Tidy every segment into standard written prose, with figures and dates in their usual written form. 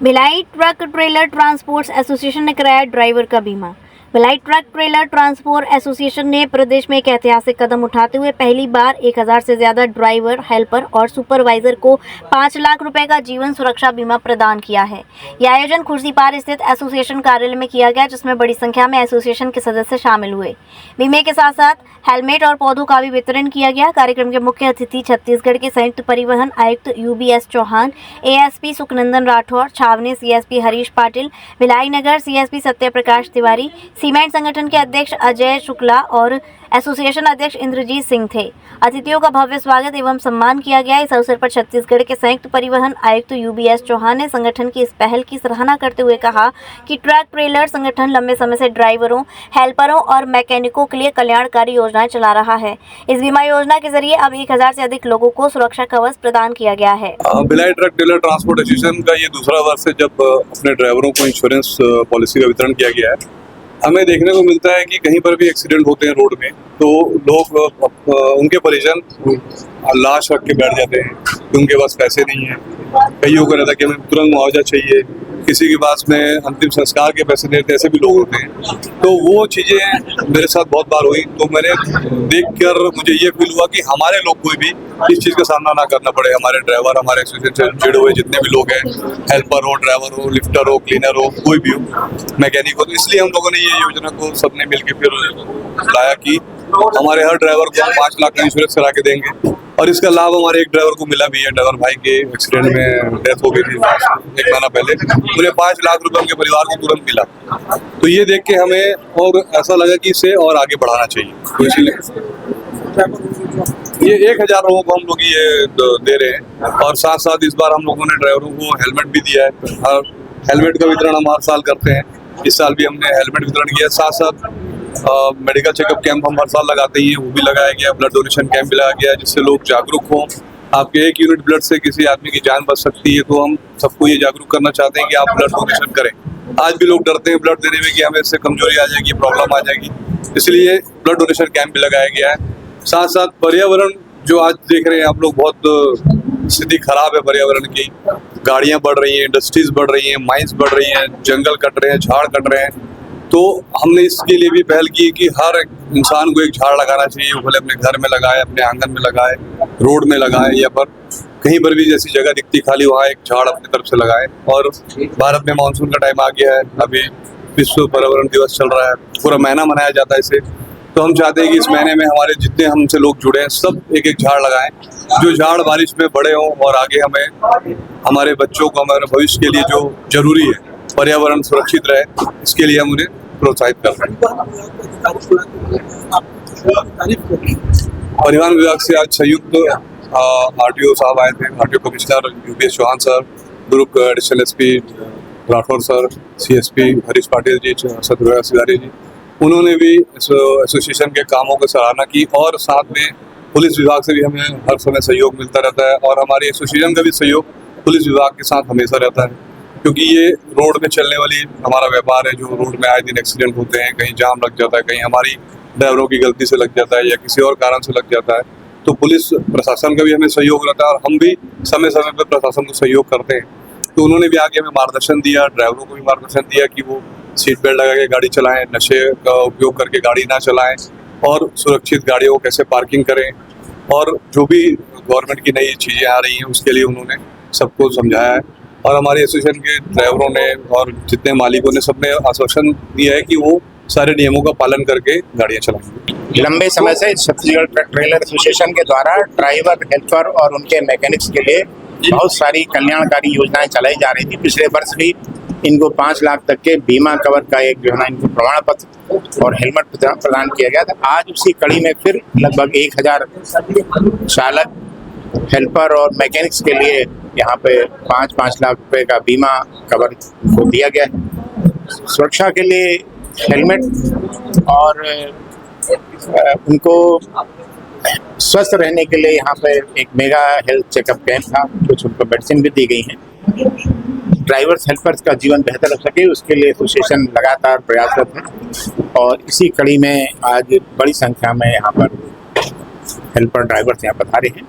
Bhilai truck trailer transport association ने कराया driver का बीमा। Bhilai truck trailer transport association ने प्रदेश में एक ऐतिहासिक कदम उठाते हुए पहली बार 1000 से ज्यादा ड्राइवर, हेल्पर और सुपरवाइजर को 5 लाख रुपए का जीवन सुरक्षा बीमा प्रदान किया है। यह आयोजन खुर्सीपार स्थित एसोसिएशन कार्यालय में किया गया, जिसमें बड़ी संख्या में एसोसिएशन के सदस्य शामिल हुए। बीमे के साथ साथ हेलमेट और पौधों का भी वितरण किया गया। कार्यक्रम के मुख्य अतिथि छत्तीसगढ़ के संयुक्त परिवहन आयुक्त UBS चौहान, ASP सुखनंदन राठौर, छावनी CSP हरीश पाटिल, भिलाई नगर CSP सत्यप्रकाश तिवारी, सीमेंट संगठन के अध्यक्ष अजय शुक्ला और एसोसिएशन अध्यक्ष इंद्रजीत सिंह थे। अतिथियों का भव्य स्वागत एवं सम्मान किया गया। इस अवसर पर छत्तीसगढ़ के संयुक्त परिवहन आयुक्त UBS चौहान ने संगठन की इस पहल की सराहना करते हुए कहा कि ट्रक ट्रेलर संगठन लंबे समय से ड्राइवरों, हेल्परों और मैकेनिकों के लिए कल्याणकारी योजनाएं चला रहा है। इस बीमा योजना के जरिए अब 1000 से अधिक लोगों को सुरक्षा कवच प्रदान किया गया है। Bhilai truck trailer transport association का ये दूसरा वर्ष है जब अपने ड्राइवरों को इंश्योरेंस पॉलिसी का वितरण किया गया है। हमें देखने को मिलता है कि कहीं पर भी एक्सीडेंट होते हैं रोड में, तो लोग उनके परिजन लाश रख के बैठ जाते हैं कि उनके पास पैसे नहीं है। कईयों को रहता है कि हमें तुरंत मुआवजा चाहिए, किसी के पास में अंतिम संस्कार के पैसे देते, ऐसे भी लोग होते हैं। तो वो चीज़ें मेरे साथ बहुत बार हुई, तो मैंने देखकर मुझे ये फील हुआ कि हमारे लोग कोई भी इस चीज़ का सामना ना करना पड़े। हमारे ड्राइवर, हमारे एसोसिएशन से जुड़े हुए जितने भी लोग हैं, हेल्पर हो, ड्राइवर हो, लिफ्टर हो, क्लीनर हो, कोई भी हो, मैकेनिक हो, तो इसलिए हम लोगों ने ये योजना को सबने मिलकर फिर लाया कि हमारे हर ड्राइवर को हम 5 लाख का इंश्योरेंस करा के देंगे। और इसका लाभ हमारे एक ड्राइवर को मिला भी है। ड्राइवर भाई के एक्सीडेंट में डेथ हो गई थी 1 महीना पहले, मुझे 5 लाख रुपए उनके परिवार को तुरंत मिला। तो ये देख के हमें और ऐसा लगा कि इसे और आगे बढ़ाना चाहिए, तो इसलिए ये 1000 लोगों को हम लोग ये दे रहे हैं। और साथ साथ इस बार हम लोगों ने ड्राइवरों को हेलमेट भी दिया है। और हेलमेट का वितरण हम हर साल करते हैं। इस साल भी हमने हेलमेट वितरण किया। साथ साथ मेडिकल चेकअप कैंप हम हर साल लगाते ही हैं, वो भी लगाया गया। ब्लड डोनेशन कैंप भी लगाया गया, जिससे लोग जागरूक हों। आपके 1 यूनिट ब्लड से किसी आदमी की जान बच सकती है, तो हम सबको ये जागरूक करना चाहते हैं कि आप ब्लड डोनेशन करें। आज भी लोग डरते हैं ब्लड देने में कि हमें इससे कमजोरी आ जाएगी, प्रॉब्लम आ जाएगी, इसलिए ब्लड डोनेशन कैंप भी लगाया गया है। साथ साथ पर्यावरण जो आज देख रहे हैं आप लोग, बहुत स्थिति खराब है पर्यावरण की। गाड़ियाँ बढ़ रही हैं, इंडस्ट्रीज बढ़ रही हैं, माइंस बढ़ रही हैं, जंगल कट रहे हैं, झाड़ कट रहे हैं। तो हमने इसके लिए भी पहल की कि हर इंसान को एक झाड़ लगाना चाहिए। वो भले अपने घर में लगाए, अपने आंगन में लगाए, रोड में लगाए, या पर कहीं पर भी जैसी जगह दिखती खाली वहाँ एक झाड़ अपनी तरफ से लगाए। और भारत में मानसून का टाइम आ गया है, अभी विश्व पर्यावरण दिवस चल रहा है, पूरा महीना मनाया जाता है इसे। तो हम चाहते हैं कि इस महीने में हमारे जितने हमसे लोग जुड़े हैं, सब एक एक झाड़ लगाएं, जो झाड़ बारिश में बड़े हों और आगे हमें, हमारे बच्चों को, हमारे भविष्य के लिए जो जरूरी है, पर्यावरण सुरक्षित रहे, इसके लिए हम उन्हें प्रोत्साहित कर रहे हैं। परिवहन विभाग से आज संयुक्त RTO साहब आए थे, RTO commissioner UBS Chauhan sir, group additional SP Rathore sir, CSP Harish Patil ji, Satyaprakash Tiwari ji, उन्होंने भी एसोसिएशन के कामों की सराहना की। और साथ में पुलिस विभाग से भी हमें हर समय सहयोग मिलता रहता है, और हमारे एसोसिएशन का भी सहयोग पुलिस विभाग के साथ हमेशा रहता है, क्योंकि ये रोड में चलने वाली हमारा व्यापार है। जो रोड में आए दिन एक्सीडेंट होते हैं, कहीं जाम लग जाता है, कहीं हमारी ड्राइवरों की गलती से लग जाता है या किसी और कारण से लग जाता है, तो पुलिस प्रशासन का भी हमें सहयोग रहता है, और हम भी समय समय पर प्रशासन को सहयोग करते हैं। तो उन्होंने भी आगे हमें मार्गदर्शन दिया, ड्राइवरों को भी मार्गदर्शन दिया कि वो सीट बेल्ट लगा के गाड़ी चलाएं, नशे का उपयोग करके गाड़ी ना चलाएं, और सुरक्षित गाड़ियों को कैसे पार्किंग करें। और जो भी गवर्नमेंट की नई चीज़ें आ रही हैं, उसके लिए उन्होंने सबको समझाया है। और हमारे एसोसिएशन के ड्राइवरों ने और जितने मालिकों ने, सबने आश्वासन दिया है कि वो सारे नियमों का पालन करके गाड़ियाँ चलाएंगे। लंबे समय से छत्तीसगढ़ ट्रक ट्रेलर एसोसिएशन के द्वारा ड्राइवर, हेल्पर और उनके मैकेनिक्स के लिए बहुत सारी कल्याणकारी योजनाएं चलाई जा रही थी। पिछले वर्ष भी इनको 5 लाख तक के बीमा कवर का एक जो है ना इनको प्रमाण पत्र और हेलमेट प्रदान किया गया था। आज उसी कड़ी में फिर लगभग 1000 चालक, हेल्पर और मैकेनिक्स के लिए यहाँ पे 5-5 लाख रुपए का बीमा कवर को दिया गया है। सुरक्षा के लिए हेलमेट और उनको स्वस्थ रहने के लिए यहाँ पे एक मेगा हेल्थ चेकअप कैंप था, कुछ उनको मेडिसिन भी दी गई हैं। ड्राइवर्स, हेल्पर्स का जीवन बेहतर हो सके, उसके लिए एसोसिएशन लगातार प्रयासरत है, और इसी कड़ी में आज बड़ी संख्या में यहाँ पर हेल्पर ड्राइवर्स यहाँ पधारे हैं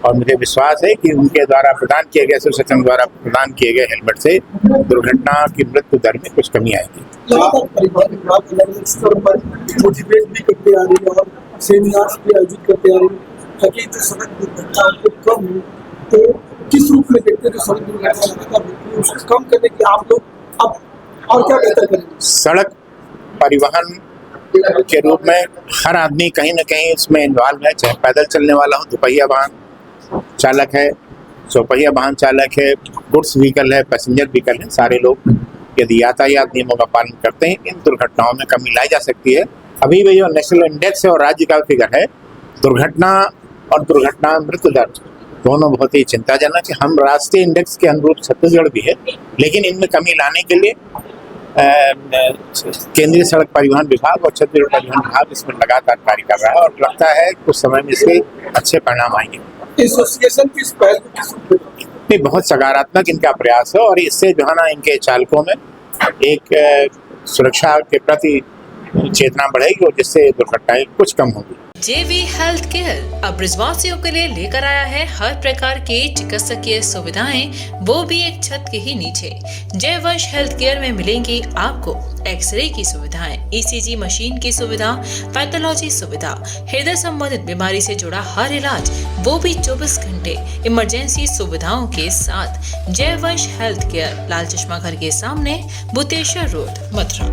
और मुझे विश्वास है कि उनके द्वारा प्रदान किए गए, एसोसिएशन द्वारा प्रदान किए गए हेलमेट से दुर्घटना की मृत्यु दर में कुछ कमी आएगी। लगातार परिवहन विभाग अलग स्तर पर मोटिवेट भी करते आ रही है और सेमिनार्स भी आयोजित करते आ रही है ताकि जो सड़क दुर्घटनाओं को कम हो। तो किस रूप में देखते हैं जो सड़क दुर्घटना लगातार होती है उसको कम करने के आप लोग अब और क्या बेहतर करेंगे? सड़क परिवहन के रूप में हर आदमी कहीं ना कहीं उसमें इन्वॉल्व है, चाहे पैदल चलने वाला हो, दुपहिया वाहन चालक है, चौपहिया वाहन चालक है, गुड्स व्हीकल है, पैसेंजर व्हीकल है, सारे लोग यदि यातायात नियमों का पालन करते हैं इन दुर्घटनाओं में कमी लाई जा सकती है। अभी भी जो नेशनल इंडेक्स है और राज्य का फिगर है, दुर्घटना और दुर्घटना मृत्यु दर दोनों बहुत ही चिंताजनक है। हम राष्ट्रीय इंडेक्स के अनुरूप छत्तीसगढ़ भी है, लेकिन इनमें कमी लाने के लिए केंद्रीय सड़क परिवहन विभाग और छत्तीसगढ़ परिवहन विभाग इसमें लगातार कार्य कर रहा है और लगता है कुछ समय में इसके अच्छे परिणाम आएंगे। एसोसिएशन की इस पहल को किस रूप में? नहीं, बहुत सकारात्मक इनका प्रयास है और इससे जो है ना इनके चालकों में एक सुरक्षा के प्रति चेतना बढ़ेगी और जिससे दुर्घटनाएं कुछ कम होगी। JV हेल्थ केयर अब ब्रजवासियों के लिए लेकर आया है हर प्रकार की चिकित्सकीय सुविधाएं, वो भी एक छत के ही नीचे। जयवंश हेल्थ केयर में मिलेंगी आपको एक्सरे की सुविधाएं, ECG मशीन की सुविधा, पैथोलॉजी सुविधा, हृदय संबंधित बीमारी से जुड़ा हर इलाज, वो भी 24 घंटे इमरजेंसी सुविधाओं के साथ। जयवंश हेल्थ केयर, लाल चश्मा घर के सामने, बुतेश्वर रोड, मथुरा।